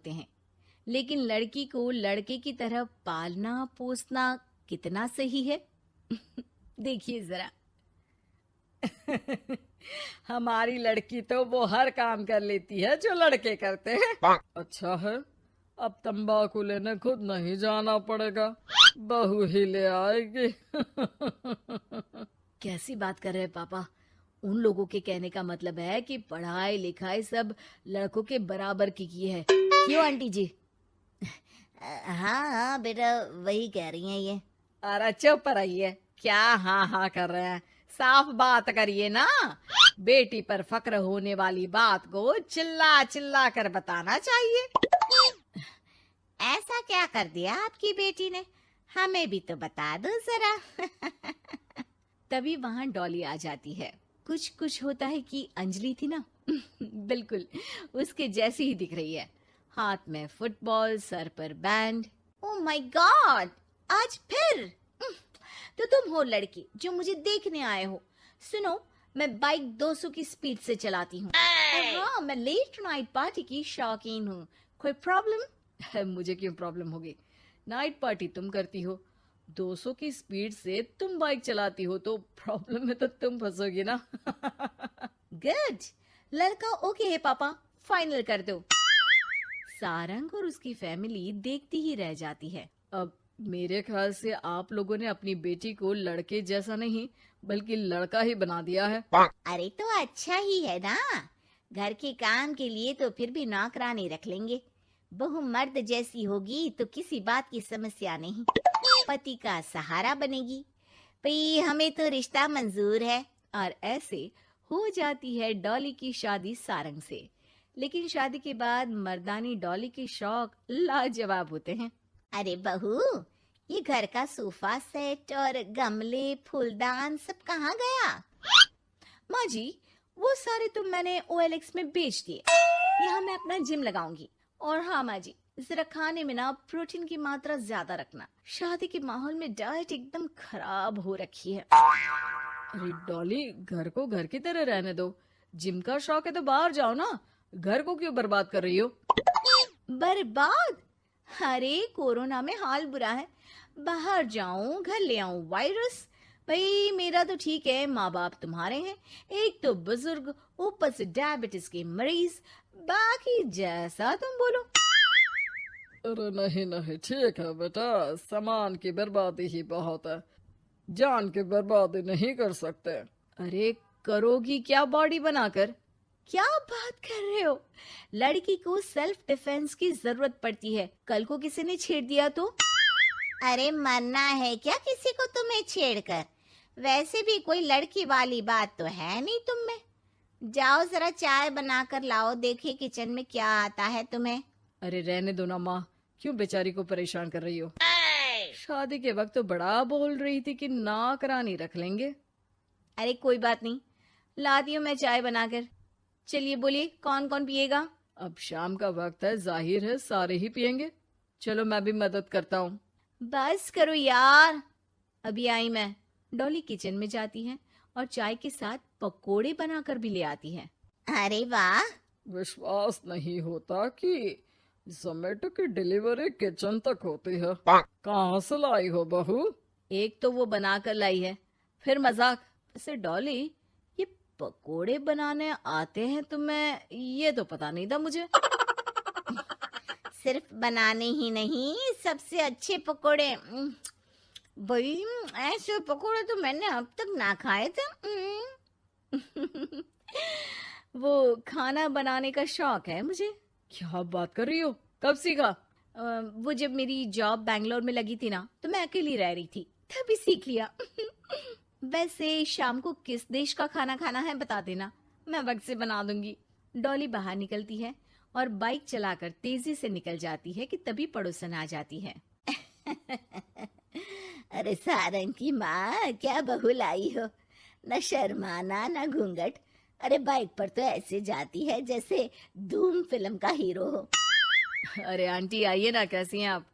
सकते हैं, लेकिन लड़की को लड़के की तरह पालना पोसना कितना सही है? देखिए जरा। हमारी लड़की तो वो हर काम कर लेती है जो लड़के करते हैं। अच्छा है, अब तंबाकू लेने खुद नहीं जाना पड़ेगा, बहू ही ले आएगी। कैसी बात कर रहे हैं पापा? उन लोगों के कहने का मतलब है कि पढ़ाई लिखाई सब लड़कों के बराबर की है। क्यों आंटी जी? हाँ हाँ बेटा, वही कह रही हैं ये। अरे चुप रहिए, क्या हाँ हाँ कर रहे हैं, साफ बात करिए ना। बेटी पर फक्र होने वाली बात को चिल्ला चिल्ला कर बताना चाहिए। ऐसा क्या कर दिया आपकी बेटी ने, हमें भी तो बता दो जरा। तभी वहां डॉली आ जाती है। कुछ कुछ होता है कि अंजलि थी ना, बिल्कुल उसके जैसी ही दिख रही है। हाथ में फुटबॉल, सर पर बैंड। ओह माय गॉड, आज फिर? तो तुम हो लड़की जो मुझे देखने आए हो। सुनो, मैं बाइक 200 की स्पीड से चलाती हूँ। हाँ, मैं लेट नाइट पार्टी की शौकीन हूँ। कोई प्रॉब्लम? मुझे क्यों प्रॉब्लम होगी? नाइट पार्टी तुम करती हो, 200 की स्पीड से तुम बाइक चलाती हो, तो प्रॉब्लम में तो तुम फंसोगी ना। गुड, लड़का ओके है पापा, फाइनल कर दो। सारंग और उसकी फैमिली देखती ही रह जाती है। अब मेरे ख्याल से आप लोगों ने अपनी बेटी को लड़के जैसा नहीं बल्कि लड़का ही बना दिया है। अरे तो अच्छा ही है ना, घर के काम के लिए तो फिर भी नौकरानी रख लेंगे। बहू मर्द जैसी होगी तो किसी बात की समस्या नहीं, पति का सहारा बनेगी। भाई हमें तो रिश्ता मंजूर है। और ऐसे हो जाती है डॉली की शादी सारंग से। लेकिन शादी के बाद मर्दानी डॉली के शौक लाजवाब होते हैं। अरे बहू, ये घर का सोफा सेट और गमले फूलदान सब कहाँ गया? माँ जी, वो सारे तो मैंने OLX में बेच दिए। यहाँ मैं अपना जिम लगाऊंगी। और हाँ माँ जी, जरा खाने में ना प्रोटीन की मात्रा ज्यादा रखना। शादी के माहौल में डाइट एकदम खराब हो रखी है। अरे डॉली, घर को घर की तरह रहने दो। जिम का शौक है तो बाहर जाओ ना, घर को क्यों बर्बाद कर रही हो? बर्बाद? अरे कोरोना में हाल बुरा है, बाहर जाऊं घर ले आऊं वायरस। भाई मेरा तो ठीक है, माँ बाप तुम्हारे हैं, एक तो बुजुर्ग, ऊपर से डायबिटीज के मरीज, बाकी जैसा तुम बोलो। अरे नहीं नहीं, ठीक है बेटा, सामान की बर्बादी ही बहुत है, जान की बर्बादी नहीं कर सकते। अरे करोगी क्या बॉडी बनाकर? क्या बात कर रहे हो? लड़की को सेल्फ डिफेंस की जरूरत पड़ती है, कल को किसी ने छेड़ दिया तो? अरे मरना है क्या किसी को तुम्हें छेड़कर? वैसे भी कोई लड़की वाली बात तो है नहीं तुम में। जाओ जरा चाय बनाकर लाओ, देखे किचन में क्या आता है तुम्हें। अरे रहने दो ना माँ, क्यों बेचारी को परेशान कर रही हो? शादी के वक्त तो बड़ा बोल रही थी कि नौकरानी रख लेंगे। अरे कोई बात नहीं, लाती हूँ मैं चाय बनाकर। चलिए बोलिए, कौन कौन पिएगा? अब शाम का वक्त है, जाहिर है सारे ही पियेंगे। चलो मैं भी मदद करता हूँ। बस करो यार, अभी आई मैं। डॉली किचन में जाती है और चाय के साथ पकोड़े बनाकर भी ले आती है। अरे वाह, विश्वास नहीं होता कि जोमेटो की डिलीवरी किचन तक होती है। कहाँ से लाई हो बहू? एक तो वो बनाकर लाई है, फिर मजाक। वैसे डॉली, ये पकोड़े बनाने आते हैं तुम्हें, ये तो पता नहीं था मुझे। सिर्फ बनाने ही नहीं, सबसे अच्छे पकोड़े। भाई ऐसे पकोड़े तो मैंने अब तक ना खाए थे। वो खाना बनाने का शौक है मुझे। क्या बात कर रही हो, कब सीखा? वो जब मेरी जॉब बैंगलोर में लगी थी ना, तो मैं अकेली रह रही थी, तभी सीख लिया। वैसे शाम को किस देश का खाना खाना है बता देना, मैं वक्त से बना दूंगी। डॉली बाहर निकलती है और बाइक चलाकर तेजी से निकल जाती है कि तभी पड़ोसन आ जाती है। अरे सारंग की माँ, क्या बहू लाई हो, न शर्माना न घूंघट। अरे बाइक पर तो ऐसे जाती है जैसे धूम फिल्म का हीरो हो। अरे आंटी आइए ना, कैसी हैं आप?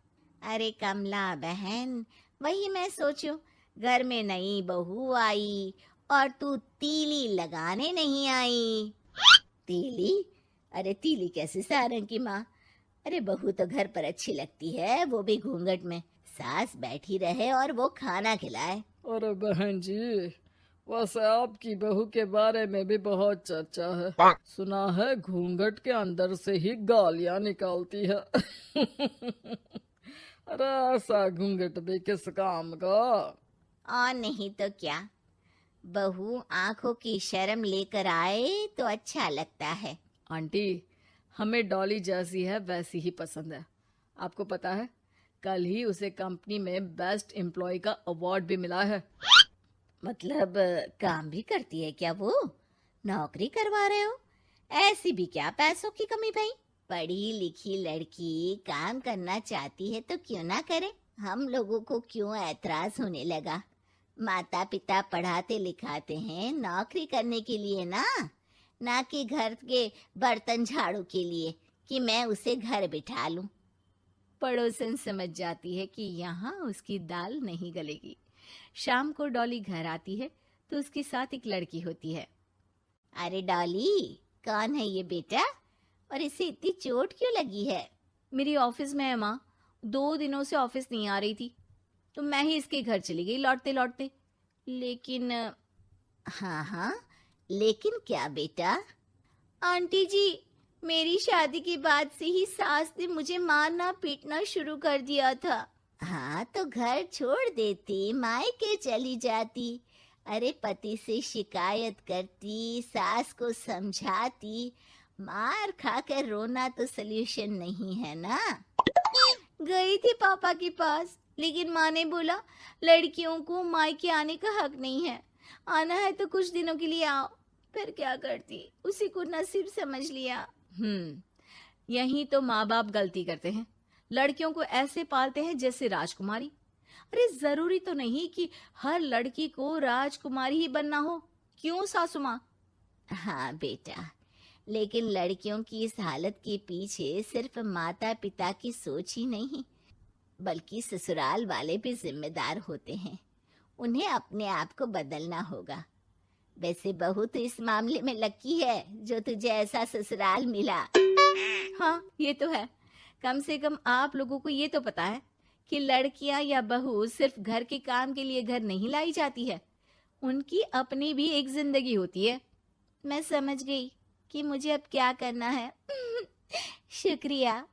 अरे कमला बहन, वही मैं सोचूं, घर में नई बहू आई और तू तीली लगाने नहीं आई। तीली? अरे तीली कैसे सारंग की माँ, अरे बहू तो घर पर अच्छी लगती है, वो भी घूंघट में। सास बैठी रहे और वो खाना खिलाए। अरे बहन जी, वैसे आपकी बहू के बारे में भी बहुत चर्चा है। सुना है घूंघट के अंदर से ही गालियां निकालती है। अरे ऐसा घूंघट भी किस काम का। और नहीं तो क्या, बहू आंखों की शर्म लेकर आए तो अच्छा लगता है। आंटी, हमें डॉली जैसी है वैसी ही पसंद है। आपको पता है, कल ही उसे कंपनी में बेस्ट एम्प्लॉय का अवार्ड भी मिला है। मतलब काम भी करती है क्या वो? नौकरी करवा रहे हो? ऐसी भी क्या पैसों की कमी भाई? पढ़ी लिखी लड़की काम करना चाहती है तो क्यों ना करे? हम लोगों को क्यों ऐतराज होने लगा? माता पिता पढ़ाते लिखाते हैं नौकरी करने के लिए ना कि घर के बर्तन झाड़ू के लिए कि मैं उसे घर बिठा लूं। पड़ोसन समझ जाती है कि यहाँ उसकी दाल नहीं गलेगी। शाम को डॉली घर आती है तो उसके साथ एक लड़की होती है। अरे डॉली, कौन है ये बेटा और इसे इतनी चोट क्यों लगी है? मेरी ऑफिस में है माँ, 2 दिनों से ऑफिस नहीं आ रही थी तो मैं ही इसके घर चली गई लौटते लौटते। लेकिन हाँ, लेकिन क्या बेटा? आंटी जी, मेरी शादी के बाद से ही सास ने मुझे मारना पीटना शुरू कर दिया था। हाँ तो घर छोड़ देती, मायके चली जाती। अरे पति से शिकायत करती, सास को समझाती। मार खाकर रोना तो सल्यूशन नहीं है ना। गई थी पापा के पास, लेकिन माँ ने बोला लड़कियों को मायके आने का हक नहीं है, आना है तो कुछ दिनों के लिए आओ। फिर क्या करती, उसी को नसीब समझ लिया। यही तो माँ बाप गलती करते हैं, लड़कियों को ऐसे पालते हैं जैसे राजकुमारी। अरे जरूरी तो नहीं कि हर लड़की को राजकुमारी ही बनना हो, क्यों सासू माँ? हाँ बेटा, लेकिन लड़कियों की इस हालत के पीछे सिर्फ माता पिता की सोच ही नहीं, बल्कि ससुराल वाले भी जिम्मेदार होते हैं। उन्हें अपने आप को बदलना होगा। वैसे बहू तो इस मामले में लकी है जो तुझे ऐसा ससुराल मिला। हाँ ये तो है, कम से कम आप लोगों को ये तो पता है कि लड़कियां या बहू सिर्फ घर के काम के लिए घर नहीं लाई जाती है, उनकी अपनी भी एक जिंदगी होती है। मैं समझ गई कि मुझे अब क्या करना है। शुक्रिया।